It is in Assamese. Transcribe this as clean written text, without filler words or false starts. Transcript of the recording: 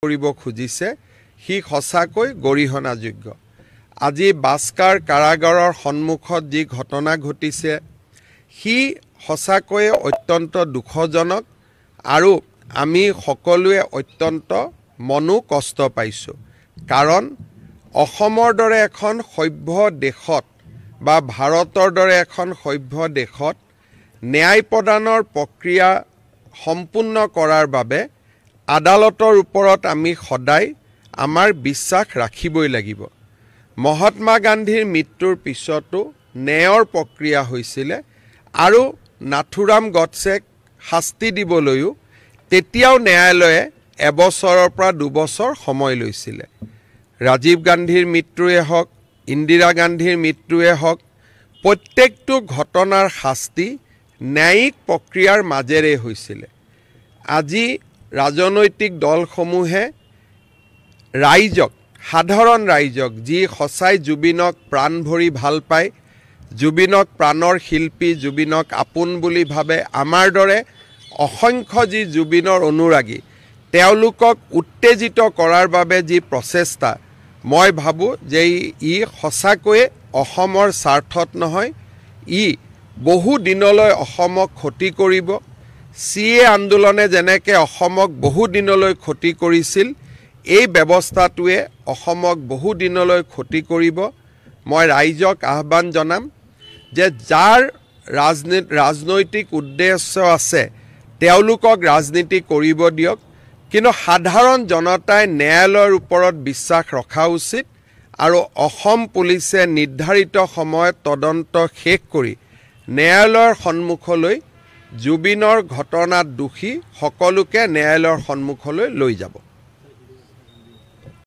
কৰিব খুজিছে হি সঁচাকৈ গৰিহণাযোগ্য। আজি বাস্কাৰ কাৰাগাৰৰ সন্মুখত যি ঘটনা ঘটিছে হি সঁচাকৈয়ে অত্যন্ত দুখজনক আৰু আমি সকলোৱে অত্যন্ত মনো কষ্ট পাইছোঁ। কাৰণ অসমৰ দৰে এখন সভ্য দেশত বা ভাৰতৰ দৰে এখন সভ্য দেশত ন্যায় প্ৰদানৰ প্ৰক্ৰিয়া সম্পূৰ্ণ কৰাৰ বাবে আদালতৰ ওপৰত আমি সদায় আমাৰ বিশ্বাস ৰাখিবই লাগিব। মহাত্মা গান্ধীৰ মৃত্যুৰ পিছতো ন্যায়ৰ প্ৰক্ৰিয়া হৈছিলে আৰু নাথুৰাম গডছেক শাস্তি দিবলৈও তেতিয়াও ন্যায়ালয়ে এবছৰৰ পৰা 2 বছৰ সময় লৈছিলে। ৰাজীৱ গান্ধীৰ মৃত্যুৱে হওক, ইন্দিৰা গান্ধীৰ মৃত্যুৱে হওক, প্ৰত্যেকটো ঘটনাৰ শাস্তি ন্যায়িক প্ৰক্ৰিয়াৰ মাজেৰে হৈছিলে। আজি ৰাজনৈতিক দলসমূহে ৰাইজক, সাধাৰণ ৰাইজক যি সঁচাই জুবিনক প্ৰাণ ভৰি ভাল পায়, জুবিনক প্ৰাণৰ শিল্পী, জুবিনক আপোন বুলি ভাবে, আমাৰ দৰে অসংখ্য যি জুবিনৰ অনুৰাগী তেওঁলোকক উত্তেজিত কৰাৰ বাবে যি প্ৰচেষ্টা, মই ভাবোঁ যে ই সঁচাকৈয়ে অসমৰ স্বাৰ্থত নহয়, ই বহু দিনলৈ অসমক ক্ষতি কৰিব। CA আন্দোলনে যেনেকৈ অসমক বহু দিনলৈ ক্ষতি কৰিছিল, এই ব্যৱস্থাটোৱে অসমক বহু দিনলৈ ক্ষতি কৰিব। মই ৰাইজক আহ্বান জনাম যে যাৰ ৰাজনৈতিক উদ্দেশ্য আছে তেওঁলোকক ৰাজনীতি কৰিব দিয়ক, কিন্তু সাধাৰণ জনতাই ন্যায়ালয়ৰ ওপৰত বিশ্বাস ৰখা উচিত আৰু অসম পুলিচে নিৰ্ধাৰিত সময়ত তদন্ত শেষ কৰি ন্যায়ালয়ৰ সন্মুখলৈ জুবিনৰ ঘটনাত দোষী সকলোকে ন্যায়ালয়ৰ সন্মুখলৈ লৈ যাব।